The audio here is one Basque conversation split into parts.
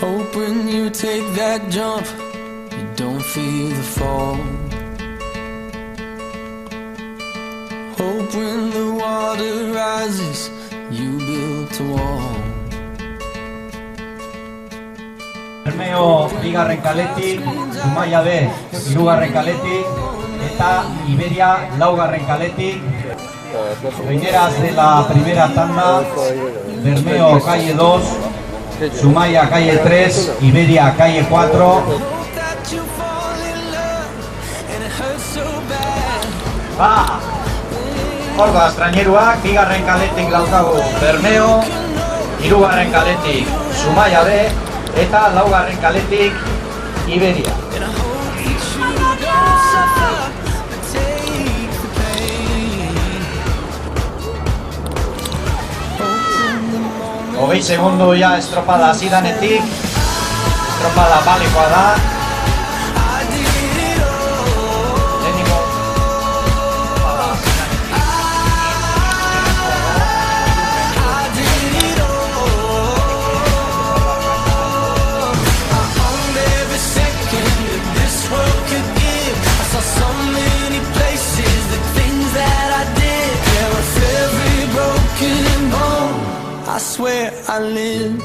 Hope when you take that jump, you don't feel the fall. Hope when the water rises, you build a wall. Bermeo bigarren kaletik, Zumaia B hirugarren kaletik eta Iberia laugarren kaletik. Primeras de la primera tanda, Bermeo calle 2, Zumaia calle 3, Iberia calle 4. Ba! Orda, estraineruak, bigarren kaletik daukagu Bermeo, hirugarren kaletik Zumaia B eta laugarren kaletik Iberia. Hogei segundu ya estropada hasi danetik, estropada balekoa da. I swear I lived.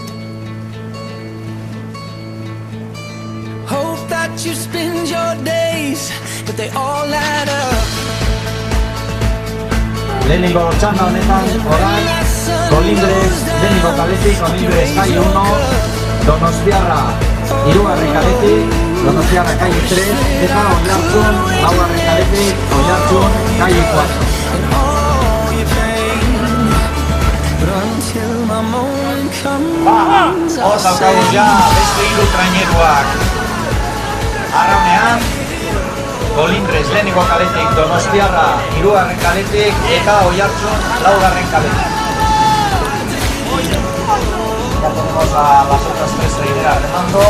Hope that you spend your days, but they all add up. Lehenengo txanda honetan, orain, Colindres, lehenengo kaletik, Colindres calle 1, Donostiarra, hirugarren kaletik, Donostiarra calle 3, eta Oiartzun, laugarren kaletik, Oiartzun calle 4. Hor daukagu ja beste hiru traineruak. Arraunean, Colindres lehenengo kaletik, Donostiarra hirugarren kaletik eta Oiartzun laugarren kaletik. Ya tenemos a las otras tres traineras remando.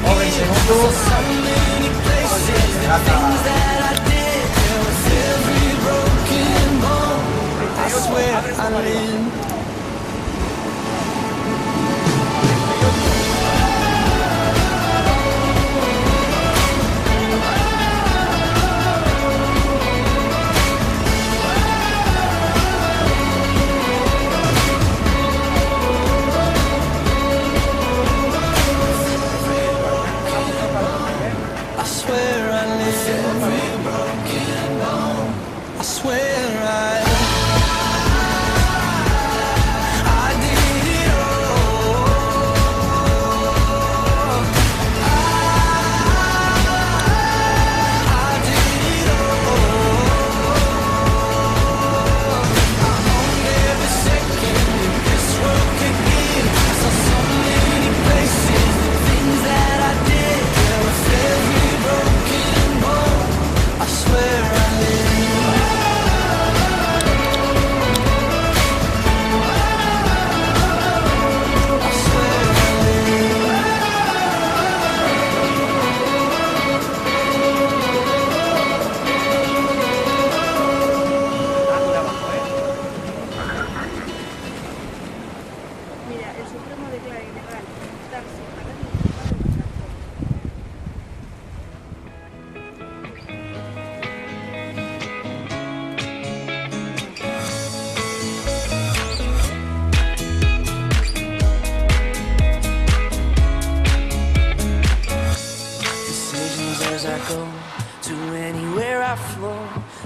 9 segundos. I swear I live. I swear I live. I swear I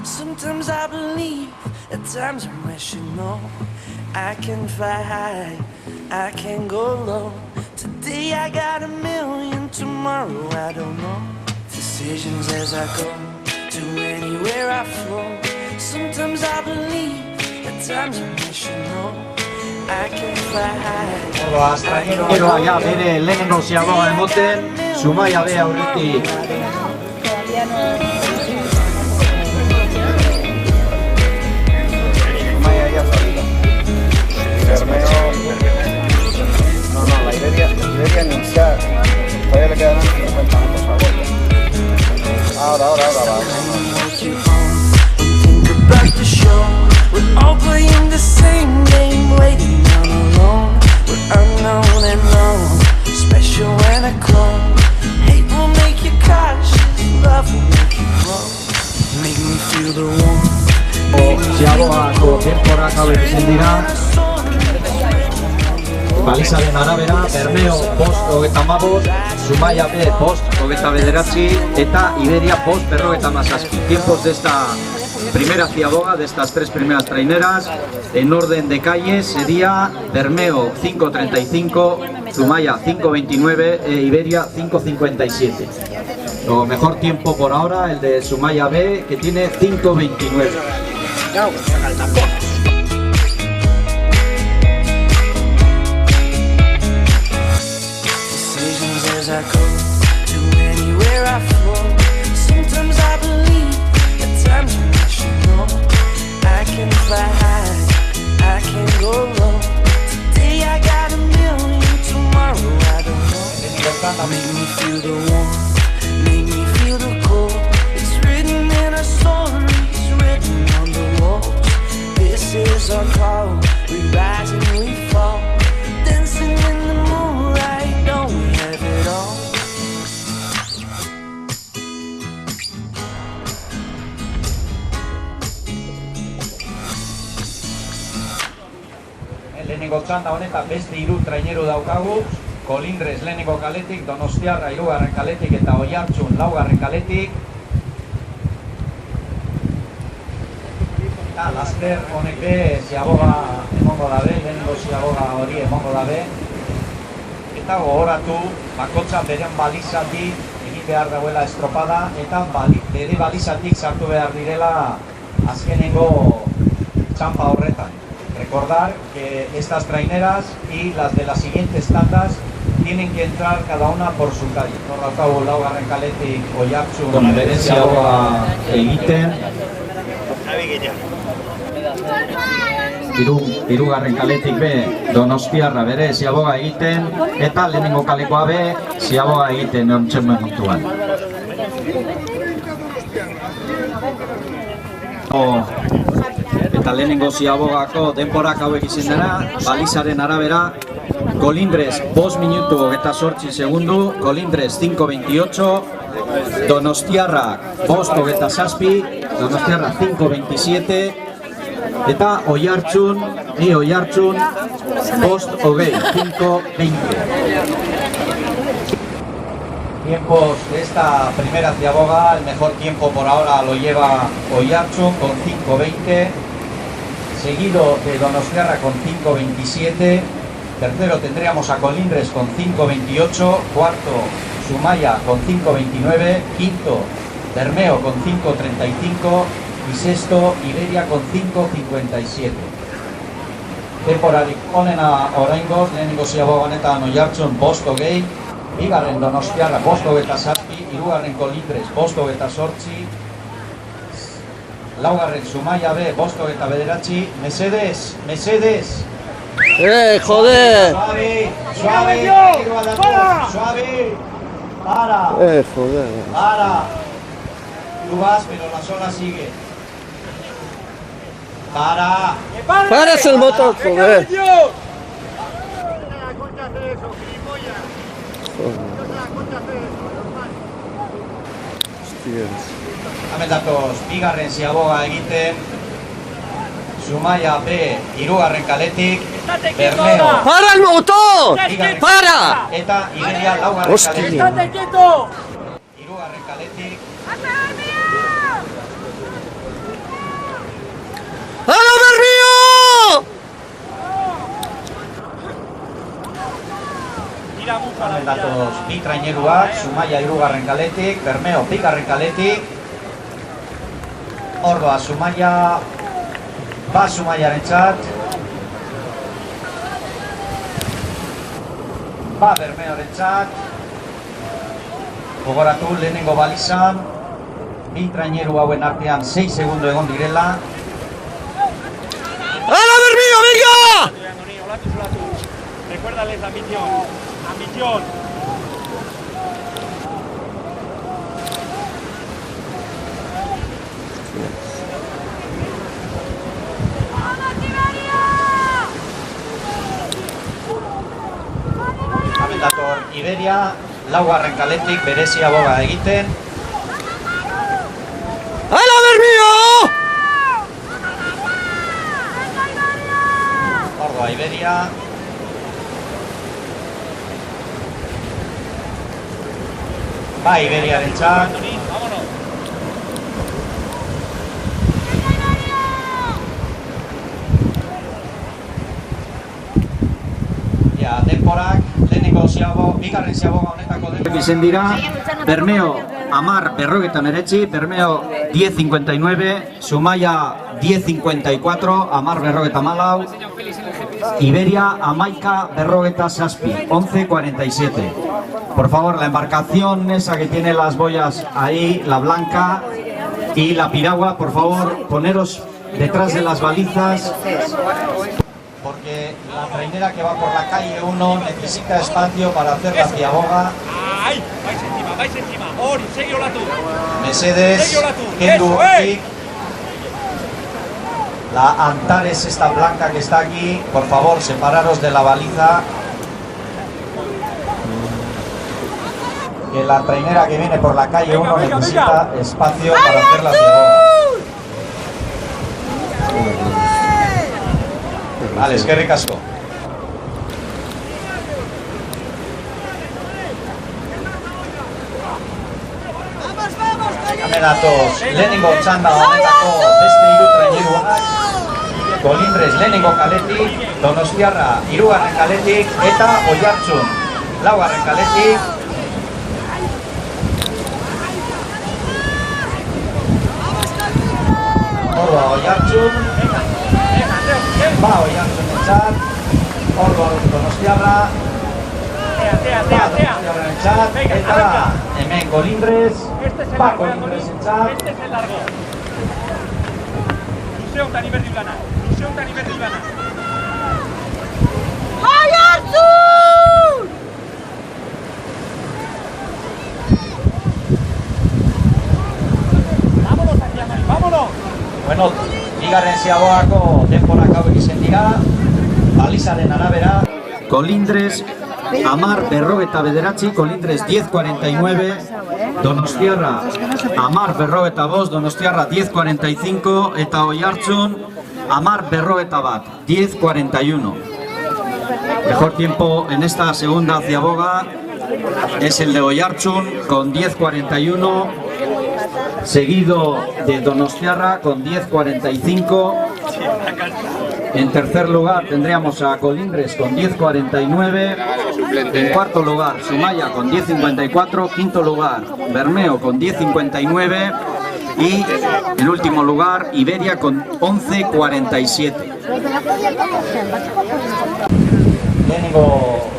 sometimes I believe, at times I'm rational. I can fly high, I can go low. Today I got a million, tomorrow I don't know. Decisions as I go, to anywhere I flow. Sometimes I believe, at times I'm rational. I can fly high. Orda, estraineroa ja bere lehenengo ziagoa emoten, Zumaia B aurretik. No, la Iberia inicial, todavía le quedan 50 minutos a vuelta. Ahora va. Think about the show. We're all playing the same game, waiting on alone. Ziabogako denporak hauek izan dira. Balizaren arabera, Bermeo post 35, Zumaia B post 29 eta Iberia post 57. Tiempos de esta primera ciaboga, de estas tres primeras traineras, en orden de calles sería Bermeo 5.35, Zumaia 5.29 e Iberia 5.57. Lo mejor tiempo por ahora, el de Zumaia B, que tiene 5.29. As I go to anywhere I flow, sometimes I believe, at times I wish you know I can fly high, I can go low. Today I got a million, tomorrow I don't know. Make me feel the warmth, make me feel the cold. It's written in our stories, written on the walls. This is our call, we rise and we fall, dancing in the moonlight, don't we have it all? Lehenengo txanda honetan beste 3 traineru daukagu. Kolindres lehenengo kaletik, Donostiarra 3. kaletik eta Oiartzun 4. kaletik. Eta laster honek be ziaboga emongo dabe, lehenengo ziaboga hori emongo dabe. Eta gogoratu, bakotza beren balizatik egin behar dauela estropada eta bere balizatik sartu behar direla azkenengo txampa horretan. Recordar que estas traineras y las de las siguientes tandas tienen que entrar cada una por su calle. Horraukagu 4. kaletik Oiartzun bere ziaboga egiten. 3. kaletik be Donostiarra bere ziaboga egiten eta lehenengo kalekoa be ziaboga egiten ontzen momentuan. Eta lehenengo ziabogako denporak hauek izan dira, balizaren arabera, Kolindres 5 minutu 28 segundu, Kolindres 5.28, Donostiarra 5.27, Donostiarra 5.27, eta Oiartzun 5.20. Tiempos de esta primera ciaboga, el mejor tiempo por ahora lo lleva Oiartzun con 5.20, seguido de Donostiarra con 5.27, tercero tendríamos a Colindres con 5.28, cuarto Zumaia con 5.29, quinto Bermeo con 5.35 y sexto Iberia con 5.57. Temporari onena oraingoz, lehenengo ziaboga honetan Oiartzun 5.20, bigarren Donostiarra 5.7, hirugarren Kolindres 5.8, laugarren Zumaia B 5.9, mesedes! Joder! Suave! Para! Joder! Para! Tú vas, pero la zona sigue. Para! ¡Paras el motor, joder! Hemen datoz, bigarren ziaboga egiten, Zumaia B 3. kaletik, Bermeo ¡Para el motor! bigarren ¡Para! eta Iberia 4. Hostia. kaletik, 3. kaletik, ¡Hala, Bermeo! hemen datoz, bi traineruak, Zumaia 3. kaletik, Bermeo 2. kaletik, ordoa Zumaia, Zumaiaren txat, Bermeoren txat, gogoratu lehenengo balizan, bi traineru hauen artean 6 segundu egon direla. ¡Hala, Bermeo, venga! Recuérdales ambición. Dator Iberia, 4. kaletik bere ziaboga egiten. ¡Hala, Bermeo! Iberia. Bai, Iberiarentzat. Vámonos. Ja, denporak, lehenengo bigarren ziaboga honetako denporak izen dira, Bermeo 10:49, Bermeo 10:59, Zumaia 10:54, 10:54, Iberia 11:47, 11:47. Por favor, la embarcación esa que tiene las boyas ahí, la blanca y la piragua, por favor, poneros detrás de las balizas. Porque la trainera que va por la calle 1 necesita espacio para hacer la ciaboga. ¡Ay! Vais encima. Ori, seguiola tú. Mercedes, Kendu, Kick. La Antares esta blanca que está aquí, por favor, separaros de la baliza. Que la trainera que viene por la calle 1 necesita espacio para hacer la ciaboga. Vale, eskerrik asko. Kameratoz, lehenengo txanda honetako beste hiru traineruak. Kolindres lehenengo kaletik, Donostiarra hirugarren kaletik eta Oiartzun laugarren kaletik. Orba Oiartzun. Ba Oiartzun entzat. Orba Donostiarra. Donostiarra entzat. Eta hemen Kolindres. Ba Kolindres entzat. Este es el largo. Luzeon tani berdi plana. Luzeon tani berdi plana. Vámonos aquí, Amari, vámonos. Bueno, bigarren ziaboako denporak hauek izen dira, balizaren arabera. Kolindres 10:59, Kolindres 10:49, Donostiarra 10:55, Donostiarra 10:45 eta Oiartzun 10:51, 10:41. Mejor tiempo en esta segunda ciaboga es el de Oiartzun con 10:41, seguido de Donostiarra con 10:45. En tercer lugar tendríamos a Colindres con 10:49. En cuarto lugar Zumaia con 10:54. Quinto lugar Bermeo con 10:59. Y en último lugar Iberia con 11:47. Lehenengo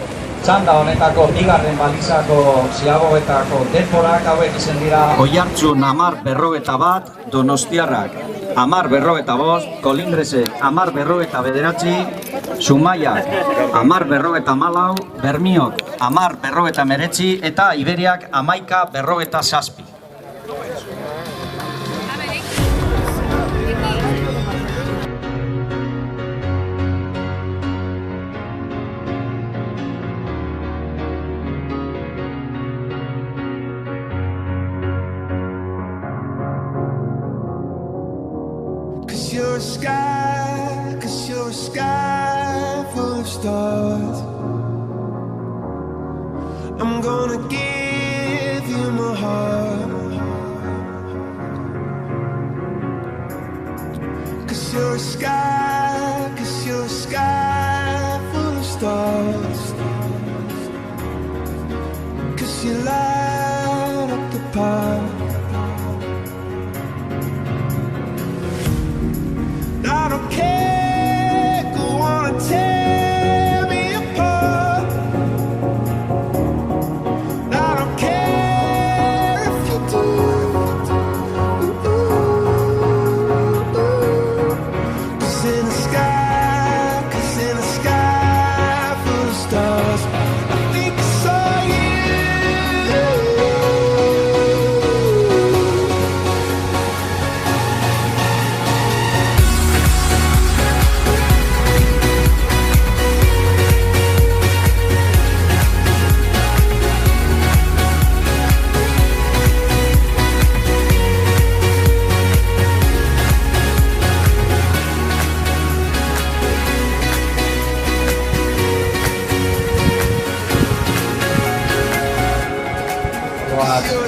txanda honetako bigarren balizako ziabogetako denporak hauek izen dira. Oiartzun 10:51, Donostiarrak 10:55, Kolindresek 10:59, Zumaiak 10:54, Bermiok 10:59 eta Iberiak 11:57. Cause you're a sky full of stars. I'm gonna give you my heart. Cause you're a sky full of stars. Cause you light up the path. I don't care, go on and tear me apart. I don't care if you do. Cause in the sky full of stars, I think I saw you.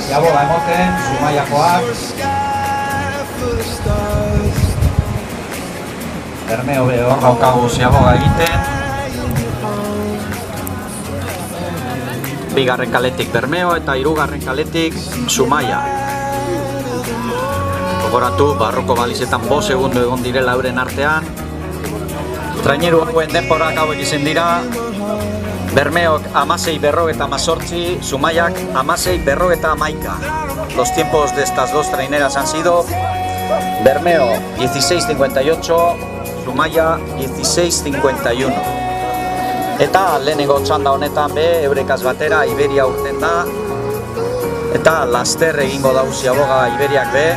ziaboga emoten, Zumaiakoak. Bermeo be hor daukagu ziaboga egiten. Bigarren kaletik Bermeo eta hirugarren kaletik Zumaia. Gogoratu, barroko balizetan 5 segundo egon direla euren artean. Traineru hauen denporak hauek izen dira. Bermeok 16:58, Zumaiak 16:11. Los tiempos de estas dos traineras han sido Bermeo 16:58, Zumaya 16:51. Eta lehenengo txanda honetan be, eurekaz batera Iberia urten da. Eta laster egingo dau ziaboga Iberiak be.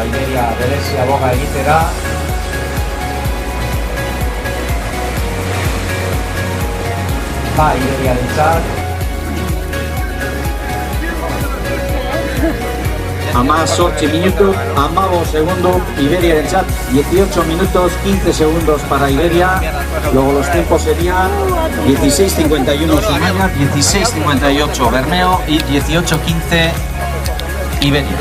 Iberia bere ziaboga egitera. Ba, Iberiarentzat. 18 minutos, 15 segundos, Iberiarentzat. 18 minutos, 15 segundos para Iberia. Luego los tiempos serían 16:51 Zumaya, 16:58 Bermeo y 18:15 Iberia.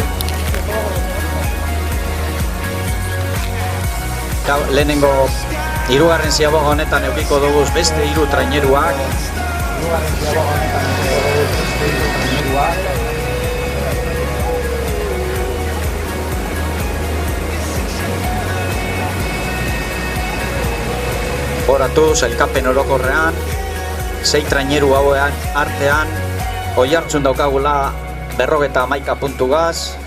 Lehenengo hirugarren ziaboga honetan edukiko dugu beste hiru traineruak. Horatu, sailkapen orokorrean, 6 traineru hauean artean, Oiartzun daukagula 51 puntugaz.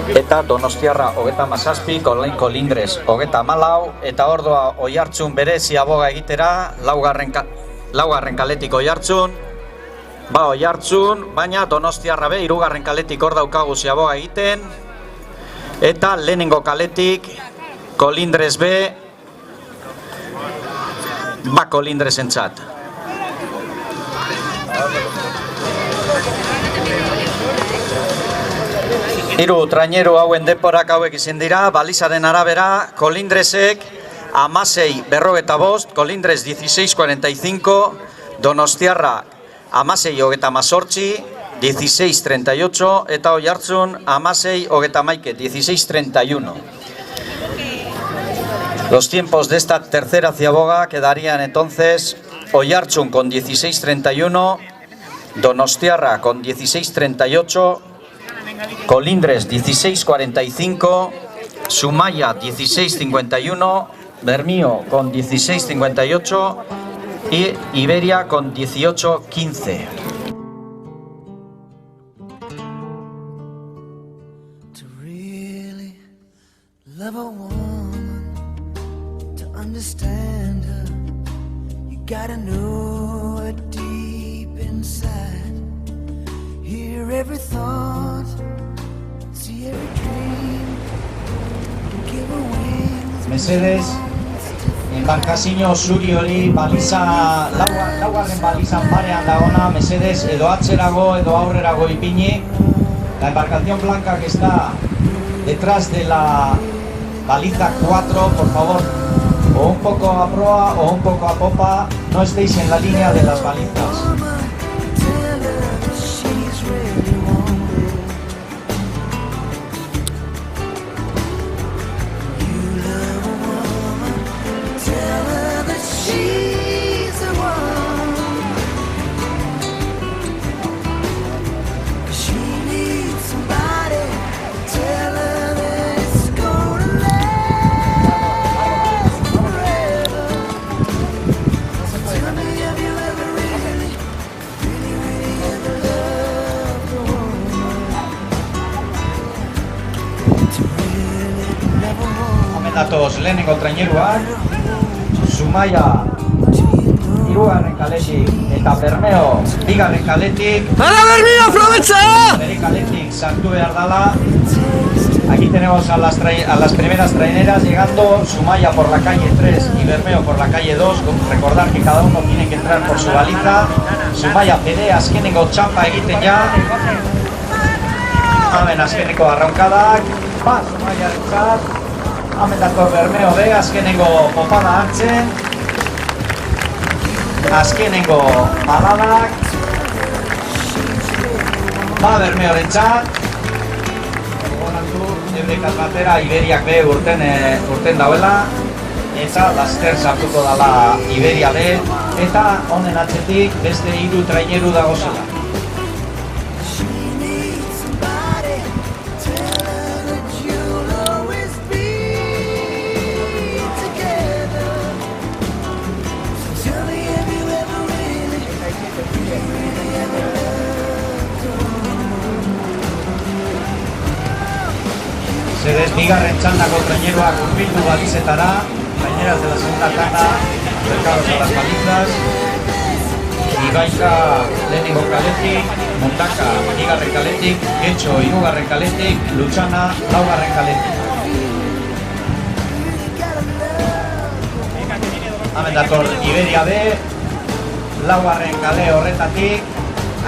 Eta Donostiarra 37, Kolindres 34, eta ordoa Oiartzun bere ziaboga egitera, laugarren kaletik Oiartzun. Ba, Oiartzun, baina Donostiarra be, hirugarren kaletik hor daukagu ziaboga egiten. Eta lehenengo kaletik Kolindres be, ba, Kolindres entzat. Hiru traineru hauen denporak hauek izan dira, balizaren arabera, Kolindresek 16:55, Kolindres 16:45, Donostiarra 16:18, 16:38, eta Oiartzun 16:11, 16:31. Los tiempos de esta tercera ciaboga quedarían entonces Oiartzun con 16:31, Donostiarra con 16:38, Kolindres 16:45, Zumaya 16:51, Bermeo con 16:58 y Iberia con 18:15. To really love a woman, to understand her, you gotta know her deep inside. Hear every thought, see every dream, give her wings. Mesedes, embarkazio zuri hori baliza, laugarren balizan parean dagona, mesedes, edo atzerago edo aurrerago ipini. La embarcación blanca que está detrás de la baliza 4, por favor, o un poco a proa o un poco a popa, no estéis en la línea de las balizas. Datoz lehenengo traineruak, Zumaya hirugarren kaletik eta Bermeo bigarren kaletik. ¡Ahora Bermío, aprovecha! Bere kaletik sartu behar dala. Aquí tenemos a las primeras traineras llegando, Zumaya por la calle 3 y Bermeo por la calle 2. Recordar que cada uno tiene que entrar por su baliza. Zumaya pede azkeneko txampa egiten ja. Hemen azkeneko arraukadak. Ba, Zumaya rentzat. Hemen dator Bermeo be, azkeneko popada hartzen. Azkeneko baladak. Ba, Bermeo rentzat. Eurekaz batera Iberiak be urten dauela eta laster sartuko dala Iberia be eta honen atzetik beste 3 traineru dagozela. Zerez, bigarren txandako traineruak urbildu balizetara, traineras de la segunda tanda, acercados a las balizas, Ibaika lehenengo kaletik, Mundaka bigarren kaletik, Getxo hirugarren kaletik, Lutxana laugarren kaletik. Hemen dator Iberia B, laugarren kale horretatik,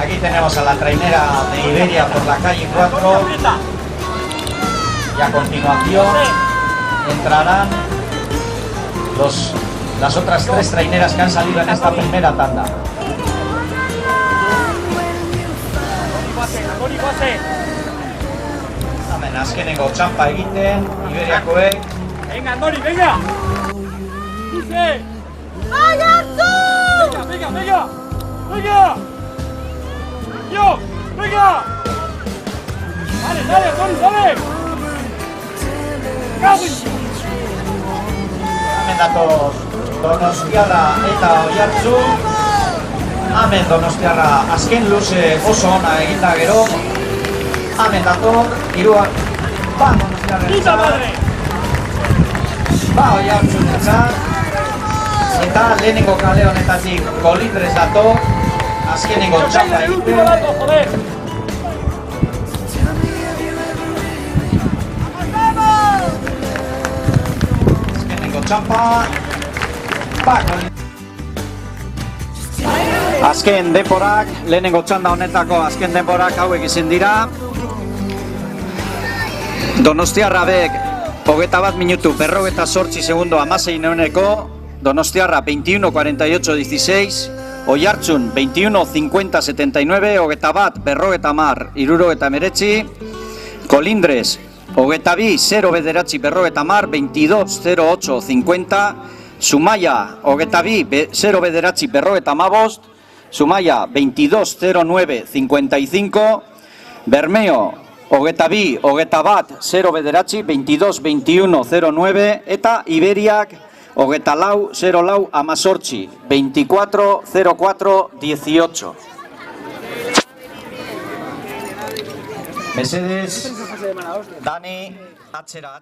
aquí tenemos a la trainera de Iberia por la calle 4, y a continuación entrarán las otras 3 traineras que han salido en esta primera tanda. Hemen azkeneko txampa egiten, Iberiakoek. Venga, Andoni, venga. Dice. Venga, venga, venga. Venga. Yo, venga. Dale, dale, Andoni, dale. Hemen datoz Donostiarra eta Oiartzun. Hemen Donostiarra azken luze oso ona eginda gero. Hemen dator hiruak. Ba Donostiarra ba Oiartzun eta lehenengo kale honetatik Kolindres dator. Azkenengo txapa egiten. Txampa. Azken denborak, lehenengo txanda honetako azken denborak hauek izin dira. Donostiarra bek 21 minutu 58 segundo 16 neuneko, Donostiarra 21:48:16, Oiartzun 21:50:79, 21:50 69, Kolindres 22:0:50, 22:08:50, Zumaya 22:0:55, Zumaya 22:09:55, Bermeo 22:0:9, 22:21:09 eta Iberiak 24:0:18, 24:04:18. Mesedez, Dani, atzera.